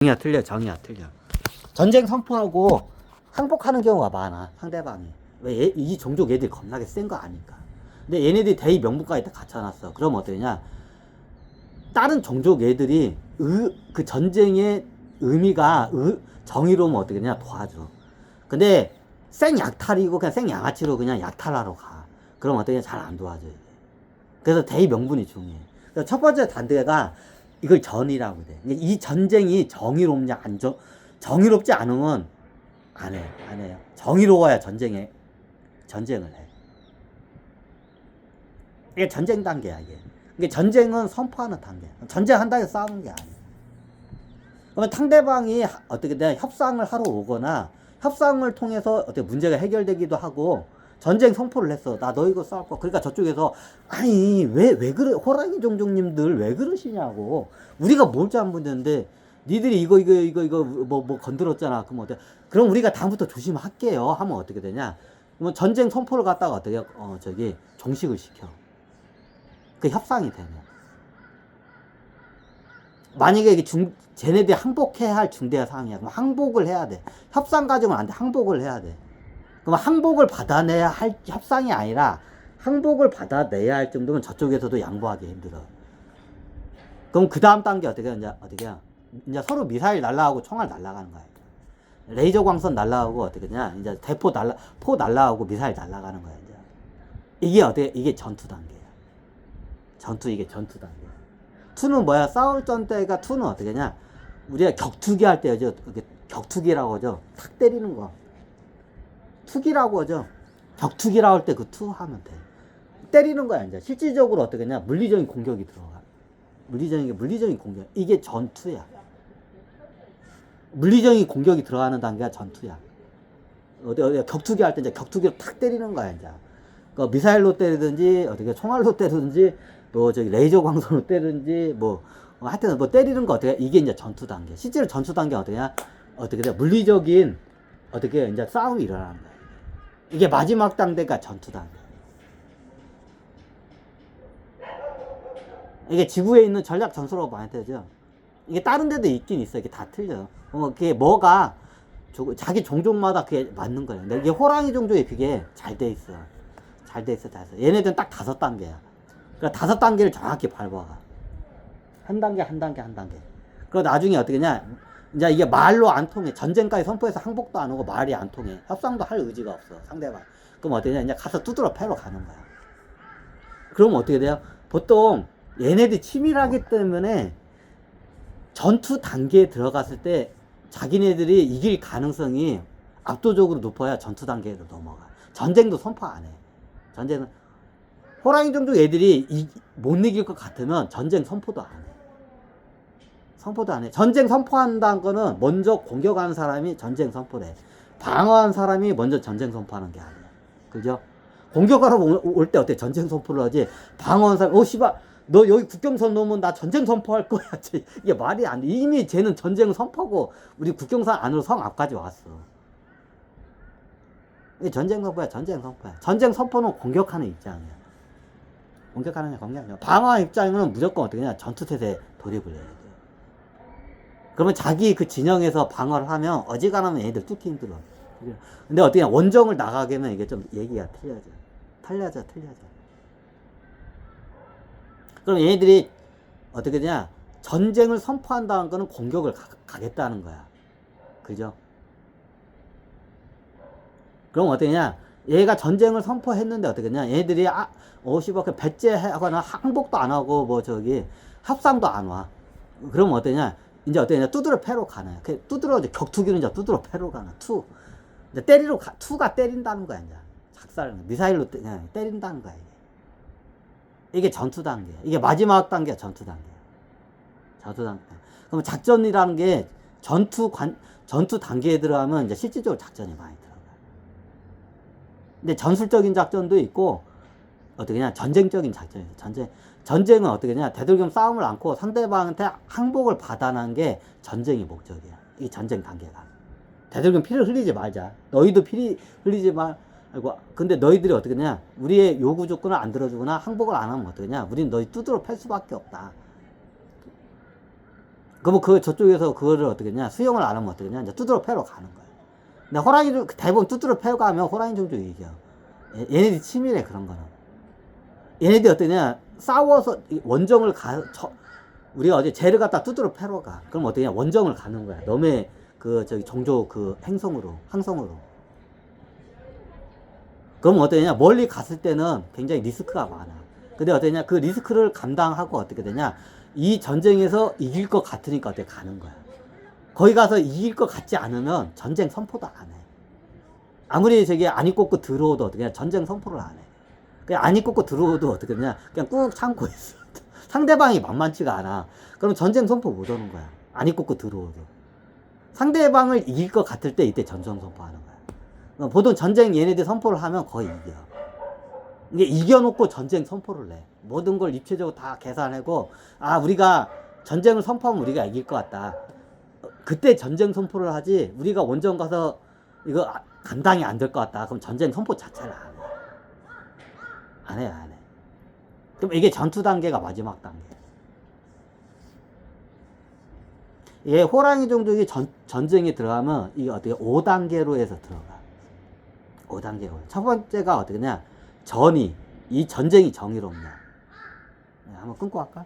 정의야 틀려. 전쟁 선포하고 항복하는 경우가 많아, 상대방이. 왜? 이 종족 애들이 겁나게 센 거 아니까. 근데 얘네들이 대의 명분까지 다 갖춰놨어. 그럼 어떠냐? 다른 종족 애들이 그 전쟁의 의미가 정의로우면 어떻게 되냐? 도와줘. 근데 생약탈이고 그냥 생양아치로 그냥 약탈하러 가. 그럼 어떻게 잘 안 도와줘. 이게. 그래서 대의 명분이 중요해. 그래서 첫 번째 단계가 이걸 전이라고 돼. 이 전쟁이 정의롭냐 정의롭지 않으면 안 해요. 정의로워야 전쟁을 해. 이게 전쟁 단계야, 이게. 이게 전쟁은 선포하는 단계야. 전쟁한다고 해서 싸우는 게 아니야. 그러면 상대방이 어떻게 돼? 협상을 하러 오거나 협상을 통해서 어떻게 문제가 해결되기도 하고 전쟁 선포를 했어. 나 너 이거 싸울 거. 그러니까 저쪽에서 아니 왜 그래? 호랑이 종족님들 왜 그러시냐고. 우리가 뭘 잘못했는데 니들이 이거 뭐 건드렸잖아. 그럼 어때? 그럼 우리가 다음부터 조심할게요. 하면 어떻게 되냐? 그러면 전쟁 선포를 갖다가 어떻게 종식을 시켜. 그 협상이 되네. 만약에 이게 쟤네들이 항복해야 할 중대한 상황이야. 그럼 항복을 해야 돼. 협상 가지고는 안 돼. 항복을 해야 돼. 그럼 항복을 받아내야 할 협상이 아니라 항복을 받아내야 할 정도면 저쪽에서도 양보하기 힘들어. 그럼 그 다음 단계 어떻게 이제 서로 미사일 날라가고 총알 날라가는 거야. 레이저 광선 날라가고 어떻게 되냐? 이제 포 날라가고 미사일 날라가는 거야. 이제 이게 전투 단계야. 이게 전투 단계야. 투는 뭐야? 싸울 전때가 투는 어떻게 냐? 우리가 격투기 할 때죠. 격투기라고 하죠. 탁 때리는 거. 투기라고 하죠. 격투기라고 할 때 그 투 하면 돼. 때리는 거야, 이제. 실질적으로 어떻게 냐? 물리적인 공격이 들어가. 물리적인 공격. 이게 전투야. 물리적인 공격이 들어가는 단계가 전투야. 어디 격투기 할 때 이제 격투기로 탁 때리는 거야, 이제. 그 미사일로 때리든지, 총알로 때리든지, 또 레이저 광선으로 때리든지, 하여튼 때리는 거 이게 이제 전투 단계. 실제로 전투 단계가 어떻게 돼? 물리적인, 이제 싸움이 일어나는 거야. 이게 마지막 단계가 전투 단계. 이게 지구에 있는 전략 전술로 많이 되죠. 이게 다른 데도 있긴 있어. 이게 다 틀려. 그게 뭐가 자기 종족마다 그게 맞는 거야. 근데 이게 호랑이 종족이 그게 잘 돼 있어. 잘 돼 있어. 얘네들은 딱 5단계야. 그러니까 5단계를 정확히 밟아가. 한 단계. 그리고 나중에 어떻게 냐? 이제 이게 말로 안 통해. 전쟁까지 선포해서 항복도 안 오고 말이 안 통해. 협상도 할 의지가 없어. 상대방. 그럼 어떻게 냐? 이제 가서 두드러 패러 가는 거야. 그러면 어떻게 돼요? 보통 얘네들이 치밀하기 때문에 전투 단계에 들어갔을 때 자기네들이 이길 가능성이 압도적으로 높아야 전투 단계로 넘어가. 전쟁도 선포 안 해. 전쟁은 호랑이 종족 애들이 못 이길 것 같으면 전쟁 선포도 안 해. 전쟁 선포한다는 거는 먼저 공격하는 사람이 전쟁 선포를 해. 방어한 사람이 먼저 전쟁 선포하는 게 아니야. 그죠? 공격하러 올 때 어때? 전쟁 선포를 하지. 방어한 사람, 씨발, 너 여기 국경선 넘으면 나 전쟁 선포할 거야. 이게 말이 안 돼. 이미 쟤는 전쟁 선포하고 우리 국경선 안으로 성 앞까지 왔어. 이게 전쟁 선포야. 전쟁 선포는 공격하는 입장이야. 공격하느냐. 방어하는 입장이면 무조건 어떻게 냐? 전투태세에 돌입을 해야 돼. 그러면 자기 그 진영에서 방어를 하면 어지간하면 얘들 뚫기 힘들어. 근데 어떻게 원정을 나가게 하면 이게 좀 얘기가 틀려져. 그럼 얘네들이 어떻게 되냐? 전쟁을 선포한다는 거는 공격을 가겠다는 거야. 그죠? 그럼 어떻게 냐? 얘가 전쟁을 선포했는데 어떻게 냐? 얘네들이 씨발 배째하거나 항복도 안 하고 합상도 안 와. 그럼 어떠냐? 이제 두드러 패로 가나요? 격투기는 이제 두드러 패로 가나. 이제 투가 때린다는 거야, 이제. 미사일로 때린다는 거야, 이게 전투 단계. 이게 마지막 단계야, 전투 단계. 그럼 작전이라는 게 전투 단계에 들어가면 이제 실질적으로 작전이 많이 들어가. 근데 전술적인 작전도 있고, 전쟁적인 작전이 있어. 전쟁은 어떻게 냐? 되도록이면 싸움을 않고 상대방한테 항복을 받아내는 게 전쟁의 목적이야. 이 전쟁 단계가. 되도록이면 피를 흘리지 말자. 너희도 피 흘리지 말고. 근데 너희들이 어떻게 냐? 우리의 요구 조건을 안 들어주거나 항복을 안 하면 어떻게 냐? 우린 너희 두드러 팰 수밖에 없다. 그러면 그 저쪽에서 그거를 어떻게 했냐, 수용을 안 하면 어떻게 했냐, 이제 두드러 패러 가는 거야. 근데 호랑이 종 대부분 두드러 패러 가면 호랑이 종족이 이겨. 얘네들이 치밀해, 그런 거는. 얘네들이 어떠냐, 싸워서 원정을 우리가 어제 쟤를 갖다 두드러 패러 가. 그럼 어떠냐, 원정을 가는 거야. 너의 그 저기 종족 그 항성으로. 그럼 어떠냐, 멀리 갔을 때는 굉장히 리스크가 많아. 근데 어떠냐, 그 리스크를 감당하고 어떻게 되냐, 이 전쟁에서 이길 것 같으니까 어떻게 가는 거야. 거기 가서 이길 것 같지 않으면 전쟁 선포도 안 해. 아무리 저기 안이 꽂고 들어오도 어떻게 냐, 전쟁 선포를 안 해. 그냥 안이 꽂고 들어오도 어떻게 되냐, 그냥 꾹 참고 있어. 상대방이 만만치가 않아. 그럼 전쟁 선포 못 하는 거야. 안이 꽂고 들어오도. 상대방을 이길 것 같을 때 이때 전쟁 선포하는 거야. 보통 전쟁 얘네들 선포를 하면 거의 이겨. 이게 이겨놓고 전쟁 선포를 내. 모든 걸 입체적으로 다 계산하고, 아, 우리가 전쟁을 선포하면 우리가 이길 것 같다. 그때 전쟁 선포를 하지, 우리가 원정 가서 이거 감당이 안 될 것 같다. 그럼 전쟁 선포 자체를 안 해. 그럼 이게 전투 단계가 마지막 단계. 이게 호랑이 종족이 전쟁에 들어가면 이게 어떻게 5단계로 해서 들어가. 5단계로. 첫 번째가 어떻게냐, 이 전쟁이 정의롭냐. 한번 끊고 할까?